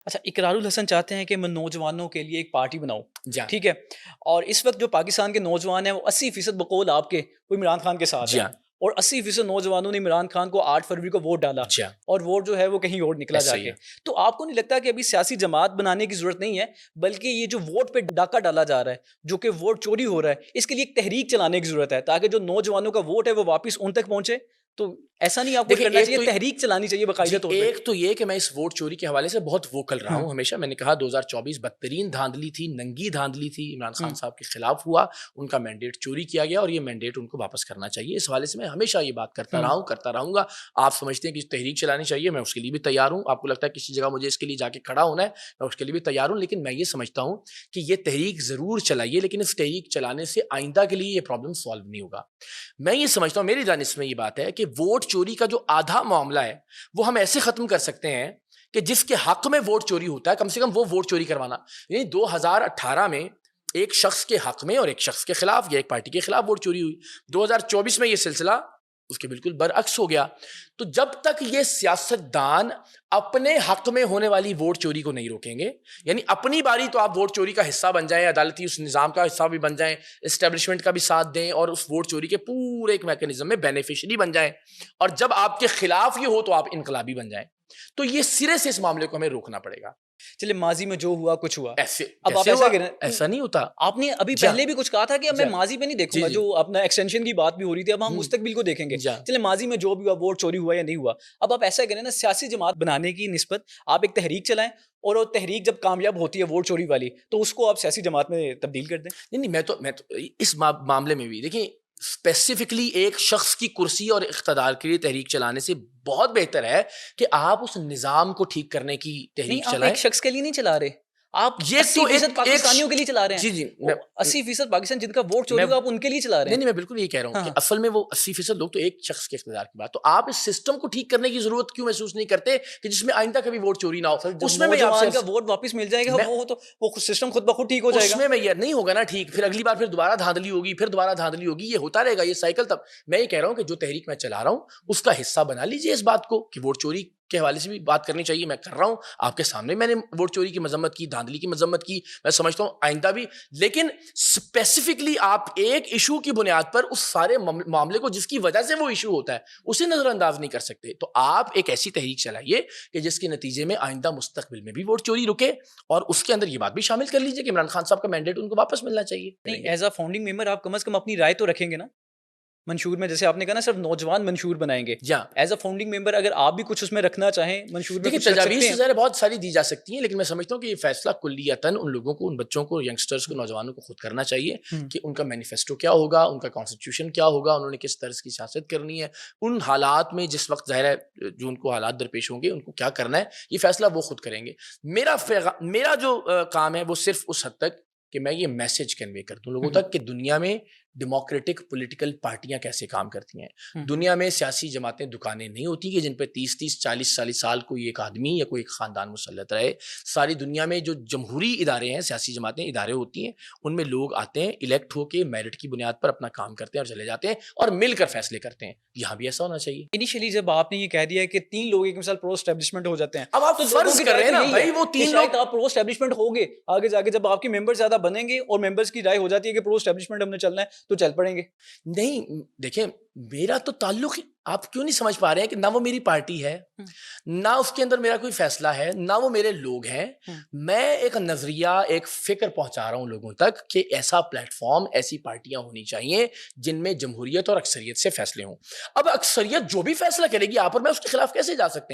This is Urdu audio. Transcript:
اچھا، اقرار الحسن چاہتے ہیں کہ میں نوجوانوں کے لیے ایک پارٹی بناؤں. جی ہاں. ٹھیک ہے. اور اس وقت جو پاکستان کے نوجوان ہیں وہ 80% بقول آپ کے وہ عمران خان کے ساتھ جی ہیں. ہاں. اور 80% نوجوانوں نے عمران خان کو 8 فروری کو ووٹ ڈالا. جی ہاں. اور ووٹ جو ہے وہ کہیں اور نکلا جا ایسا ہی کے. ہے. تو آپ کو نہیں لگتا کہ ابھی سیاسی جماعت بنانے کی ضرورت نہیں ہے، بلکہ یہ جو ووٹ پہ ڈاکہ ڈالا جا رہا ہے، جو کہ ووٹ چوری ہو رہا ہے، اس کے لیے ایک تحریک چلانے کی ضرورت ہے تاکہ جو نوجوانوں کا ووٹ ہے وہ واپس ان تک پہنچے؟ تو ایسا نہیں آپ کو دیکھیں، کرنا ایک چاہیے، تو تحریک چلانی چاہیے باقاعدہ طور پہ؟ ایک تو یہ کہ میں اس ووٹ چوری کے حوالے سے بہت ووکل رہا ہوں ہمیشہ. میں نے کہا 2024 بدترین دھاندلی تھی، ننگی دھاندلی تھی، عمران خان صاحب کے خلاف ہوا، ان کا مینڈیٹ چوری کیا گیا اور یہ مینڈیٹ ان کو واپس کرنا چاہیے. اس حوالے سے میں ہمیشہ یہ بات کرتا رہا ہوں، کرتا رہوں گا. آپ سمجھتے ہیں کہ تحریک چلانی چاہیے، میں اس کے لیے بھی تیار ہوں. آپ کو لگتا ہے کسی جگہ مجھے اس کے لیے جا کے کھڑا ہونا ہے، میں اس کے لیے بھی تیار ہوں. لیکن میں یہ سمجھتا ہوں کہ یہ تحریک ضرور چلائیے، لیکن اس تحریک چلانے سے آئندہ کے لیے یہ پرابلم سالو نہیں ہوگا. میں یہ سمجھتا ہوں، میری جانب میں یہ بات ہے کہ ووٹ چوری کا جو آدھا معاملہ ہے وہ ہم ایسے ختم کر سکتے ہیں کہ جس کے حق میں ووٹ چوری ہوتا ہے کم سے کم وہ ووٹ چوری کروانا. یعنی 2018 میں ایک شخص کے حق میں اور ایک شخص کے خلاف یا ایک پارٹی کے خلاف ووٹ چوری ہوئی. 2024 میں یہ سلسلہ اس کے بالکل برعکس ہو گیا. تو جب تک یہ سیاستدان اپنے حق میں ہونے والی ووٹ چوری کو نہیں روکیں گے، یعنی اپنی باری تو آپ ووٹ چوری کا حصہ بن جائیں، عدالتی اس نظام کا حصہ بھی بن جائیں، اسٹیبلشمنٹ کا بھی ساتھ دیں اور اس ووٹ چوری کے پورے ایک میکینزم میں بینیفیشری بن جائیں، اور جب آپ کے خلاف یہ ہو تو آپ انقلابی بن جائیں، تو یہ سرے سے اس معاملے کو ہمیں روکنا پڑے گا. چلے ماضی میں جو ہوا کچھ ہوا، ایسے اب آپ ایسا ایسا ہوا؟ کریں. ایسا نہیں ہوتا. آپ نے ابھی جی ہاں. پہلے بھی کچھ کہا تھا کہ اب جی میں ہاں. ماضی پہ نہیں دیکھوں جی گا، جی جو اپنا ایکسٹینشن کی بات بھی ہو رہی تھی، اب ہم مستقبل کو دیکھیں گے. جی ہاں. چلے ماضی میں جو بھی ہوا، ووٹ چوری ہوا یا نہیں ہوا، اب آپ ایسا کریں نا، سیاسی جماعت بنانے کی نسبت آپ ایک تحریک چلائیں، اور وہ تحریک جب کامیاب ہوتی ہے ووٹ چوری والی، تو اس کو آپ سیاسی جماعت میں تبدیل کر دیں. نہیں، میں تو اس معاملے میں بھی دیکھیں، اسپیسیفکلی ایک شخص کی کرسی اور اقتدار کے لیے تحریک چلانے سے بہت بہتر ہے کہ آپ اس نظام کو ٹھیک کرنے کی نہیں، تحریک آپ چلائیں. ایک شخص کے لیے نہیں چلا رہے، آپ یہ تو 80% پاکستانیوں کے لیے چلا رہے جی ہیں. جی 80% پاکستان جن کا ووٹ چوری ہوا، آپ ان کے لیے چلا رہے ہیں. نہیں، میں بالکل یہ کہہ رہا ہوں کہ اصل میں وہ 80% لوگ تو ایک شخص کے اقتدار کی بات. تو آپ اس سسٹم کو ٹھیک کرنے کی ضرورت کیوں محسوس نہیں کرتے کہ جس میں آئندہ کبھی ووٹ چوری نہ ہو؟ اس میں نوجوان کا ووٹ واپس مل جائے گا، وہ تو وہ سسٹم خود بخود ٹھیک ہو جائے اس گا. میں یہ نہیں ہوگا نا ٹھیک، پھر اگلی بار پھر دوبارہ دھاندلی ہوگی، پھر دوبارہ دھاندلی ہوگی، یہ ہوتا رہے گا، یہ سائیکل. تب میں یہ کہہ رہا ہوں کہ جو تحریک میں چلا رہا ہوں اس کا حصہ بنا لیجیے اس بات کو کہ ووٹ چوری کے حوالے سے بھی بات کرنی چاہیے. میں کر رہا ہوں آپ کے سامنے، میں نے ووٹ چوری کی مذمت کی، دھاندلی کی مذمت کی، میں سمجھتا ہوں آئندہ بھی. لیکن اسپیسیفکلی آپ ایک ایشو کی بنیاد پر اس سارے معاملے کو جس کی وجہ سے وہ ایشو ہوتا ہے اسے نظر انداز نہیں کر سکتے. تو آپ ایک ایسی تحریک چلائیے کہ جس کے نتیجے میں آئندہ مستقبل میں بھی ووٹ چوری رکے، اور اس کے اندر یہ بات بھی شامل کر لیجیے کہ عمران خان صاحب کا مینڈیٹ ان کو واپس ملنا چاہیے. نہیں، ایز اے فاؤنڈنگ ممبر آپ کم از کم اپنی رائے تو رکھیں گے نا منشور میں، جیسے آپ نے کہا نا صرف نوجوان منشور بنائیں گے. جہاں ایز اے فاؤنڈنگ ممبر اگر آپ بھی کچھ اس میں رکھنا چاہیں منشور میں، دیکھیں تجاویز ظاہر بہت ساری دی جا سکتی ہیں، لیکن میں سمجھتا ہوں کہ یہ فیصلہ کلیتاً ان لوگوں کو، ان بچوں کو، ینگسٹرز کو، نوجوانوں کو خود کرنا چاہیے کہ ان کا مینیفیسٹو کیا ہوگا، ان کا کانسٹیٹیوشن کیا ہوگا، انہوں نے کس طرز کی سیاست کرنی ہے، ان حالات میں جس وقت ظاہر ہے جو ان کو حالات درپیش ہوں گے ان کو کیا کرنا ہے، یہ فیصلہ وہ خود کریں گے. میرا جو کام ہے وہ صرف اس حد تک کہ میں یہ میسج کنوے کر دوں لوگوں تک کہ دنیا میں ڈیموکریٹک پولیٹیکل پارٹیاں کیسے کام کرتی ہیں. دنیا میں سیاسی جماعتیں دکانیں نہیں ہوتی کہ جن پہ 30-40 سال کوئی ایک آدمی یا کوئی ایک خاندان مسلط رہے. ساری دنیا میں جو جمہوری ادارے ہیں، سیاسی جماعتیں ادارے ہوتی ہیں، ان میں لوگ آتے ہیں، الیکٹ ہو کے میرٹ کی بنیاد پر اپنا کام کرتے ہیں اور چلے جاتے ہیں اور مل کر فیصلے کرتے ہیں. یہاں بھی ایسا ہونا چاہیے. انیشلی جب آپ نے یہ کہہ دیا ہے کہ 3 لوگ ایک مثال پرو اسٹیبلشمنٹ ہو جاتے ہیں، اب آپ فرض کر رہے ہیں نا بھائی وہ 3 لوگ آپ پرو اسٹیبلشمنٹ ہوگے، آگے جا کے جب آپ کے ممبر زیادہ بنیں گے اور ممبرس کی رائے ہو جاتی ہے کہ پرو اسٹیبلشمنٹ ہم نے چلنا ہے تو چل پڑیں گے. نہیں، دیکھیں میرا تو تعلق، آپ کیوں نہیں سمجھ پا رہے ہیں کہ نہ وہ میری پارٹی ہے، نہ اس کے اندر میرا کوئی فیصلہ ہے، نہ وہ میرے لوگ ہیں. میں ایک نظریہ، ایک فکر پہنچا رہا ہوں لوگوں تک کہ ایسا پلیٹ فارم، ایسی پارٹیاں ہونی چاہیے جن میں جمہوریت اور اکثریت سے فیصلے ہوں. اب اکثریت جو بھی فیصلہ کرے گی آپ اور میں اس کے خلاف کیسے جا سکتے ہیں؟